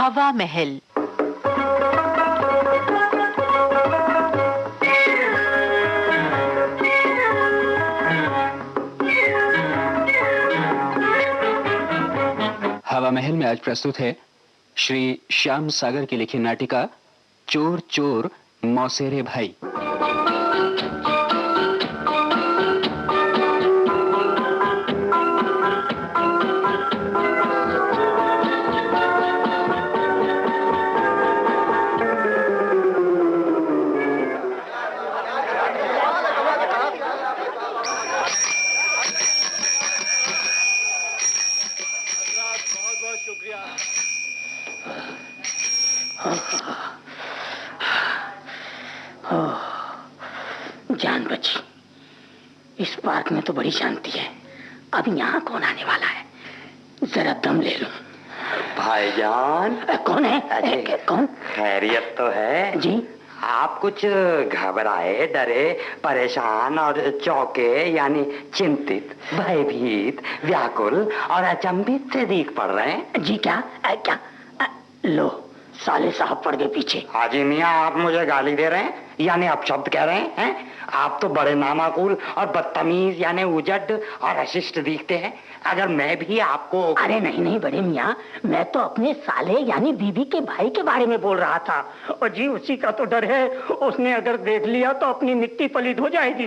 हवा महल। हवा महल में आज प्रस्तुत है श्री श्याम सागर की लिखी नाटिका चोर चोर मौसेरे भाई। जान बची। इस पार्क में तो बड़ी शांति है। अब यहाँ कौन आने वाला है? जरा दम ले लूं। भाईजान। कौन है? कौन? खैरियत तो है जी। आप कुछ घबराए, डरे, परेशान और चौके यानी चिंतित, भयभीत, व्याकुल और अचंभित से दिख पड़ रहे हैं। जी क्या? क्या? लो साले साहब पड़ गए पीछे। हाजी मियाँ, आप मुझे गाली दे रहे हैं यानी अपशब्द कह रहे हैं? आप तो बड़े नामाकुल और बदतमीज यानी उजड़ और अशिष्ट दिखते हैं। अगर मैं भी आपको... अरे नहीं नहीं बड़े मियाँ, मैं तो अपने साले यानी बीबी के भाई के बारे में बोल रहा था। और जी उसी का तो डर है, उसने अगर देख लिया तो अपनी मिट्टी पलीद हो जाएगी।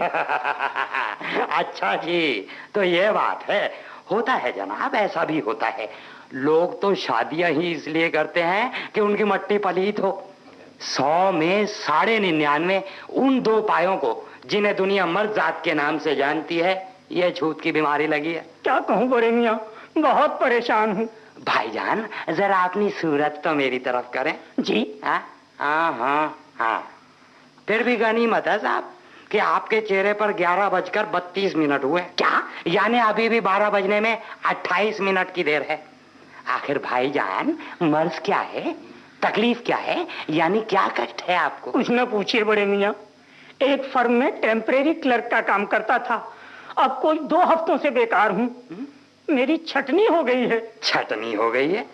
अच्छा जी, तो ये बात है। होता है जनाब, ऐसा भी होता है। लोग तो शादियां ही इसलिए करते हैं कि उनकी मट्टी पलीत हो। 100 में 99.5 उन दो पायों को जिन्हें दुनिया मर्द जात के नाम से जानती है, ये छूत की बीमारी लगी है। क्या कहूँ बड़े मियाँ, बहुत परेशान हूँ। भाईजान जरा अपनी सूरत तो मेरी तरफ करें। जी। हाँ। फिर भी गनीमत है साहब कि आपके चेहरे पर 11:32 हुए। क्या? यानी अभी भी 12 बजने में 28 मिनट की देर है। आखिर भाईजान मर्ज क्या है, तकलीफ क्या है, यानी क्या कष्ट है आपको? कुछ न पूछिए बड़े मियाँ, एक फर्म में टेम्परेरी क्लर्क का काम करता था। अब कोई 2 हफ्तों से बेकार हूँ। मेरी छटनी हो गई है। छटनी हो गई है?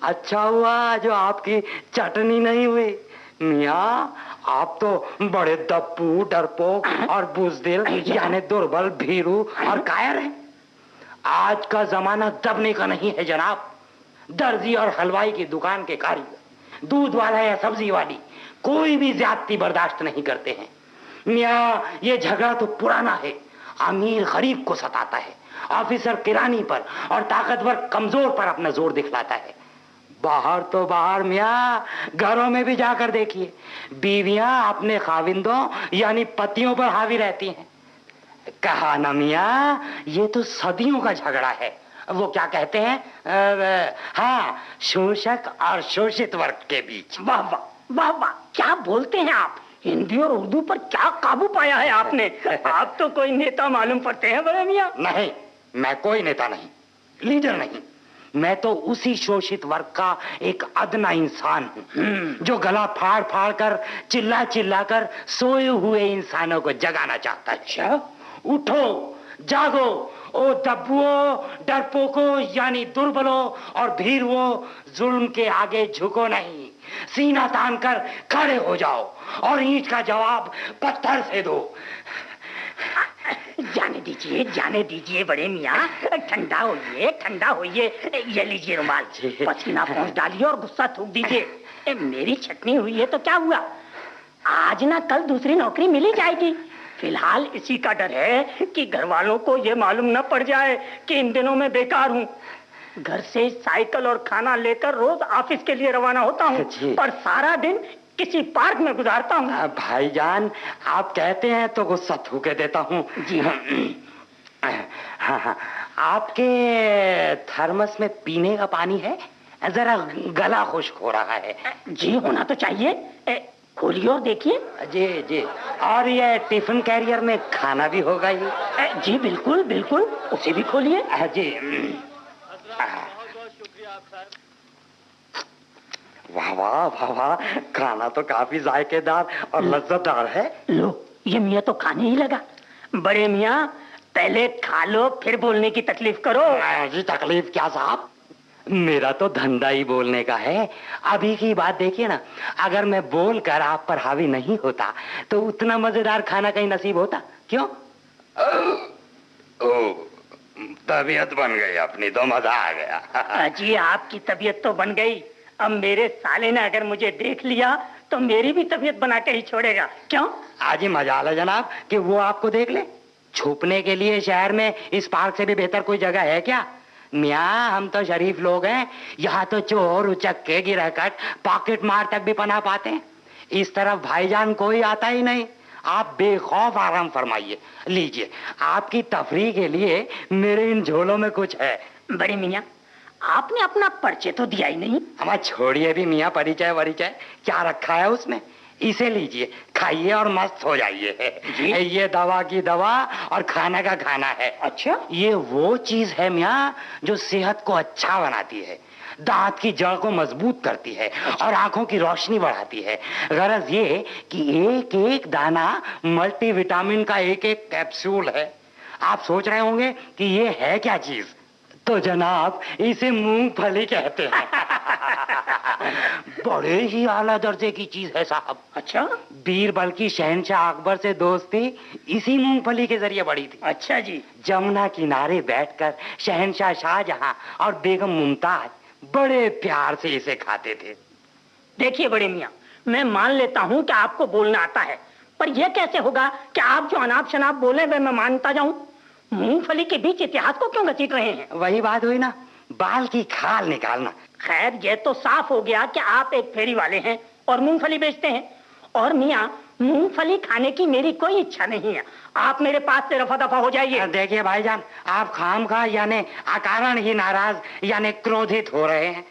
अच्छा हुआ जो आपकी चटनी नहीं हुई। मियाँ आप तो बड़े दप्पू, डरपोक और बुजदिल यानी दुर्बल, भीरू और कायर हैं। आज का जमाना दबने का नहीं है जनाब। दर्जी और हलवाई की दुकान के कारीगर, दूध वाला या सब्जी वाली, कोई भी ज्यादती बर्दाश्त नहीं करते हैं। मियाँ ये झगड़ा तो पुराना है। अमीर गरीब को सताता है, ऑफिसर किरानी पर और ताकतवर कमजोर पर अपना जोर दिखलाता है। बाहर तो बाहर मियाँ, घरों में भी जाकर देखिए, बीवियां अपने खाविंदों यानी पतियों पर हावी रहती हैं। कहा ना मियाँ, ये तो सदियों का झगड़ा है। वो क्या कहते हैं, हाँ, शोषक और शोषित वर्ग के बीच। वाह वाह वाह वाह, क्या बोलते हैं आप? हिंदी और उर्दू पर क्या काबू पाया है आपने? आप तो कोई नेता मालूम पड़ते हैं बड़े मियाँ। नहीं, मैं कोई नेता नहीं, लीडर नहीं। मैं तो उसी शोषित वर्ग का एक अदना इंसान हूँ जो गला फाड़ फाड़ कर, चिल्ला चिल्ला कर सोए हुए इंसानों को जगाना चाहता है। अच्छा? उठो, जागो, ओ दब्बुओ, डरपोको यानी दुर्बलो और भीरुओ, जुल्म के आगे झुको नहीं, सीना तान कर खड़े हो जाओ और ईंट का जवाब पत्थर से दो। जाने दीजिए बड़े मियाँ, ठंडा होइए। ये लीजिए रुमाल, पसीना पहुँच डालिए और गुस्सा थूक दीजिए। मेरी छटनी हुई है तो क्या हुआ, आज ना कल दूसरी नौकरी मिल ही जाएगी। फिलहाल इसी का डर है कि घर वालों को ये मालूम न पड़ जाए कि इन दिनों में बेकार हूँ। घर से साइकिल और खाना लेकर रोज ऑफिस के लिए रवाना होता हूँ, पर सारा दिन किसी पार्क में गुजारता हूँ। भाईजान आप कहते हैं तो गुस्सा थूके देता हूँ। जी हाँ, आपके थर्मस में पीने का पानी है? जरा गला खुश्क हो रहा है। जी होना तो चाहिए, खोलिए और देखिए। जी, और ये टिफिन कैरियर में खाना भी होगा ही? जी बिल्कुल, उसे भी खोलिए। जी। वाह, खाना तो काफी जायकेदार और लज्जतदार है। लो, ये मियाँ तो खाने ही लगा। बड़े मियाँ पहले खा लो फिर बोलने की तकलीफ करो। जी तकलीफ क्या साहब? मेरा तो धंधा ही बोलने का है। अभी की बात देखिए ना, अगर मैं बोल कर आप पर हावी नहीं होता तो उतना मजेदार खाना कहीं नसीब होता? क्यों? तबीयत बन गई अपनी तो मजा आ गया। जी आपकी तबीयत तो बन गई, अब मेरे साले ने अगर मुझे देख लिया तो मेरी भी तबीयत बना के ही छोड़ेगा। क्यों? आज ही मजाल है जनाब कि वो आपको देख ले। छुपने के लिए शहर में इस पार्क से भी बेहतर कोई जगह है क्या? मियाँ हम तो शरीफ लोग हैं, यहाँ तो चोर उचक्के गिरहकट पॉकेट मार तक भी पना पाते हैं। इस तरफ भाईजान कोई आता ही नहीं। आप बेखौफ आराम फरमाइए। लीजिए, आपकी तफरीह के लिए मेरे इन झोलों में कुछ है। बड़े मियाँ, आपने अपना परिचय तो दिया ही नहीं। हमारा छोड़िए भी मियाँ, परिचय वरिचय क्या रखा है उसमें। इसे लीजिए, खाइए और मस्त हो जाइए। ये दवा की दवा और खाना का खाना है। अच्छा, ये वो चीज है मियाँ जो सेहत को अच्छा बनाती है, दांत की जड़ को मजबूत करती है और आंखों की रोशनी बढ़ाती है। गरज ये कि एक एक दाना मल्टीविटामिन का एक एक कैप्सूल है। आप सोच रहे होंगे कि ये है क्या चीज, तो जनाब इसे मूंगफली कहते हैं। बड़े ही आला दर्जे की चीज है साहब। अच्छा, बीरबल की शहंशाह अकबर से दोस्ती इसी मूंगफली के जरिए बढ़ी थी। अच्छा जी। जमुना किनारे बैठकर शहंशाह शाहजहां और बेगम मुमताज बड़े प्यार से इसे खाते थे। देखिए बड़े मियाँ, मैं मान लेता हूँ कि आपको बोलना आता है, पर यह कैसे होगा कि आप जो अनाप शनाप बोले वे मैं मानता जाऊं? मूंगफली के बीच इतिहास को क्यों घसीट रहे हैं? वही बात हुई ना, बाल की खाल निकालना। खैर, ये तो साफ हो गया कि आप एक फेरी वाले हैं और मूंगफली बेचते हैं। और मियाँ, मूंगफली खाने की मेरी कोई इच्छा नहीं है। आप मेरे पास से रफा दफा हो जाइए। देखिए भाईजान, आप खामखा यानी अकारण ही नाराज यानी क्रोधित हो रहे हैं।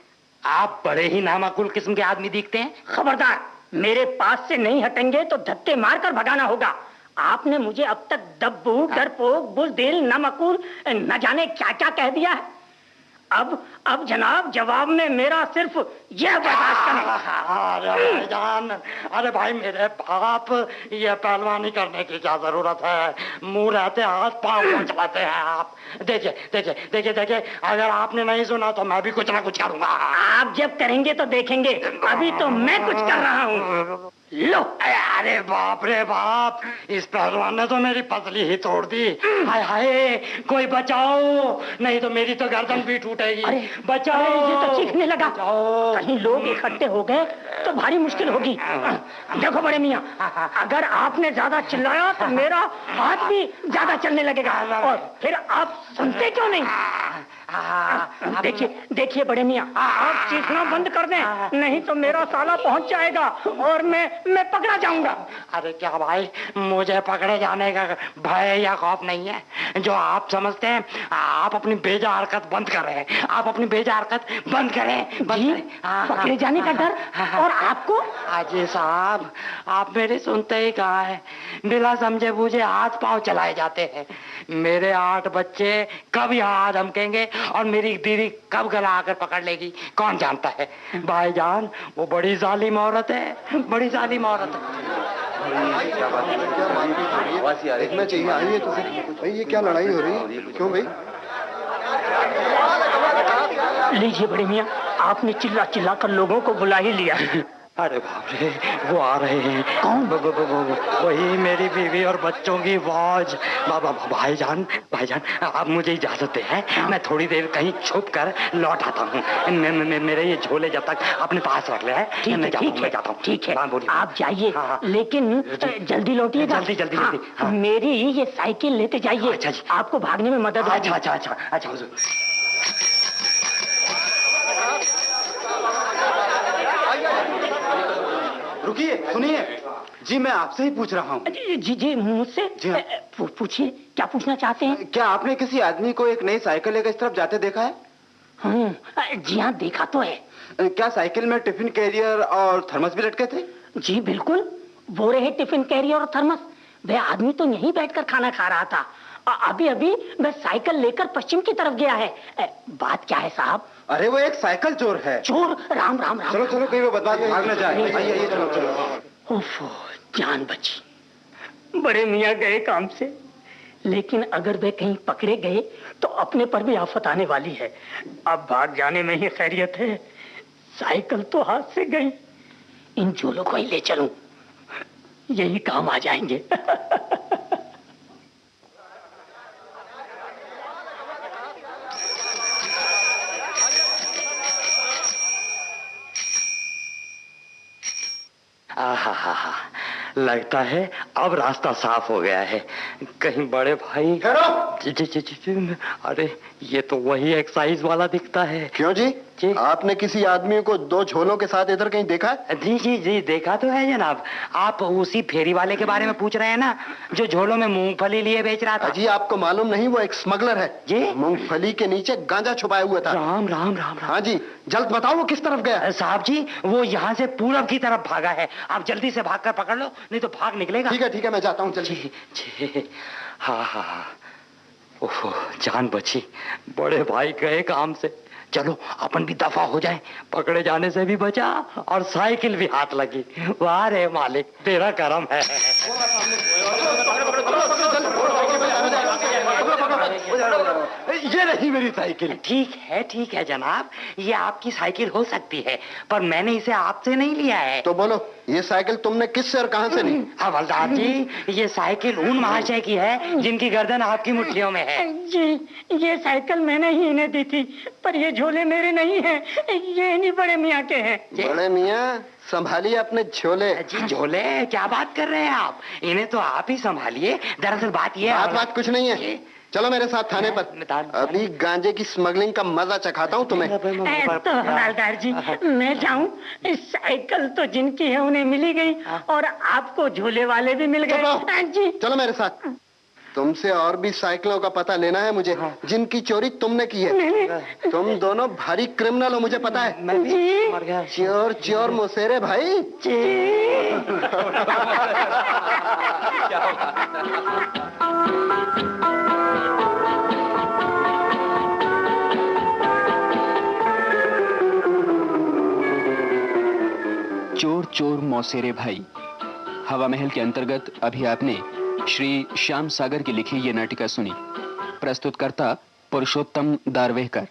आप बड़े ही नामाकुल किस्म के आदमी दिखते हैं। खबरदार, मेरे पास से नहीं हटेंगे तो धक्के मारकर भगाना होगा। आपने मुझे अब तक दब्बू, डरपोक, बुज़दिल, नामकुल न जाने क्या क्या कह दिया है। अब जनाब जवाब में मेरा सिर्फ यह बर्दाश्त करें। अरे भाईजान, अरे भाई मेरे बाप, ये पहलवानी करने की क्या जरूरत है? मुंह रहते हाथ पांव चलाते हैं आप। देखिए देखिए देखिए देखिए, अगर आपने नहीं सुना तो मैं भी कुछ ना कुछ करूंगा। आप जब करेंगे तो देखेंगे, अभी तो मैं कुछ कर रहा हूँ। लो। अरे बाप रे बाप, इस पहलवान ने तो मेरी पसली ही तोड़ दी। हाय हाय, कोई बचाओ, नहीं तो मेरी तो गर्दन भी टूटेगी। बचाओ। ये तो चीखने लगा। कहीं लोग इकट्ठे हो गए तो भारी मुश्किल होगी। देखो बड़े मियाँ, अगर आपने ज्यादा चिल्लाया तो मेरा हाथ भी ज्यादा चलने लगेगा और फिर आप सुनते क्यों नहीं? देखिए देखिए बड़े मियाँ, आप चीखना बंद कर दें, नहीं तो मेरा साला पहुंच जाएगा और मैं पकड़ा जाऊंगा। अरे क्या भाई, मुझे पकड़े जाने का भय या खौफ नहीं है। जो आप समझते हैं, आप अपनी बेजा हरकत बंद करें। आप अपनी बेजा हरकत बंद करें। पकड़े जाने का डर? और आपको? अजय साहब, आप मेरे सुनते ही कहाँ है? बिना समझे बूझे हाथ पांव चलाए जाते हैं। मेरे 8 बच्चे कब यहाँ धमकेंगे और मेरी दीदी कब गला आकर पकड़ लेगी, कौन जानता है। भाईजान, वो बड़ी जालिम औरत है, बड़ी जालिम औरत है। देखना चाहिए। आइए तो भाई, ये क्या लड़ाई हो रही है? क्यों भाई? लीजिए बड़े मियाँ, आपने चिल्ला चिल्ला कर लोगों को बुला ही लिया। अरे बाप रे, वो आ रहे हैं। कौन? वही मेरी बीवी और बच्चों की फौज। भाईजान भाईजान, आप मुझे इजाजत है, मैं थोड़ी देर कहीं छुप कर लौट आता हूँ। मेरे ये झोले जब तक अपने पास रख ले। मैं जाता हूँ। ठीक है, आप जाइए, लेकिन जल्दी लौटिएगा। जल्दी जल्दी जल्दी। मेरी ये साइकिल लेते जाइए। अच्छा जी, आपको भागने में मदद होगी। अच्छा हुजूर। रुकिए, सुनिए जी, मैं आपसे ही पूछ रहा हूँ। जी मुझसे? पूछिए, क्या पूछना चाहते हैं? क्या आपने किसी आदमी को एक नई साइकिल लेकर इस तरफ जाते देखा है? जी हाँ, देखा तो है। क्या साइकिल में टिफिन कैरियर और थर्मस भी लटके थे? जी बिल्कुल, वो रहे टिफिन कैरियर और थर्मस। वह आदमी तो यहीं बैठकर खाना खा रहा था। अभी वह साइकिल लेकर पश्चिम की तरफ गया है। बात क्या है साहब? अरे वो एक साइकिल चोर है। चोर? राम राम राम। चलो कहीं वो बदमाश भाग न जाए। आइए चलो। उफ, जान बची। बड़े मियाँ गए काम से, लेकिन अगर वे कहीं पकड़े गए तो अपने पर भी आफत आने वाली है। अब भाग जाने में ही खैरियत है। साइकिल तो हाथ से गई, इन झोलों को ही ले चलूं, यही काम आ जाएंगे। आहा, लगता है अब रास्ता साफ हो गया है। कहीं बड़े भाई। अरे ये तो वही एक्साइज वाला दिखता है। क्यों जी? आपने किसी आदमी को 2 झोलों के साथ इधर कहीं देखा है? जी देखा तो है जनाब। आप उसी फेरी वाले के बारे में पूछ रहे हैं ना, जो झोलों में मूंगफली लिए बेच रहा था? जी आपको मालूम नहीं, वो एक स्मगलर है जी। मूंगफली के नीचे गांजा छुपाया हुआ था। राम राम राम। हाँ जी, जल्द बताओ वो किस तरफ गया? साहब जी, वो यहाँ से पूरब की तरफ भागा है। आप जल्दी से भाग कर पकड़ लो, नहीं तो भाग निकलेगा। ठीक है मैं जाता हूँ जल्दी। हाँ। ओहो, जान बची। बड़े भाई गए काम से। चलो अपन भी दफा हो जाए, पकड़े जाने से भी बचा और साइकिल भी हाथ लगी। वाह रे मालिक, तेरा करम है। ये नहीं मेरी साइकिल। ठीक है जनाब, ये आपकी साइकिल हो सकती है, पर मैंने इसे आपसे नहीं लिया है। तो बोलो, ये साइकिल तुमने किससे और कहां से ली? हवलदार जी, ये साइकिल उन महाशय की है जिनकी गर्दन आपकी मुट्ठियों में है। जी, ये साइकिल मैंने ही इन्हें दी थी, पर ये झोले मेरे नहीं हैं, ये इन्हीं बड़े मियाँ के हैं। बड़े मियाँ, संभालिए अपने झोले। जी झोले? क्या बात कर रहे हैं आप? इन्हें तो आप ही संभालिए। दरअसल बात ये है। बात कुछ नहीं है, चलो मेरे साथ थाने पर। अभी गांजे की स्मगलिंग का मजा चखाता हूँ तुम्हें। तो हवलदार जी, मैं जाऊँ? साइकिल तो जिनकी है उन्हें मिली गई और आपको झोले वाले भी मिल गए। जी चलो मेरे साथ। तुमसे और भी साइकिलों का पता लेना है मुझे, जिनकी चोरी तुमने की है। तुम दोनों भारी क्रिमिनल हो, मुझे पता है। मैं भी मर गया। चोर मोसेरे भाई। चोर चोर मौसेरे भाई। हवा महल के अंतर्गत अभी आपने श्री श्याम सागर की लिखी ये नाटिका सुनी। प्रस्तुतकर्ता पुरुषोत्तम दारवेहकर।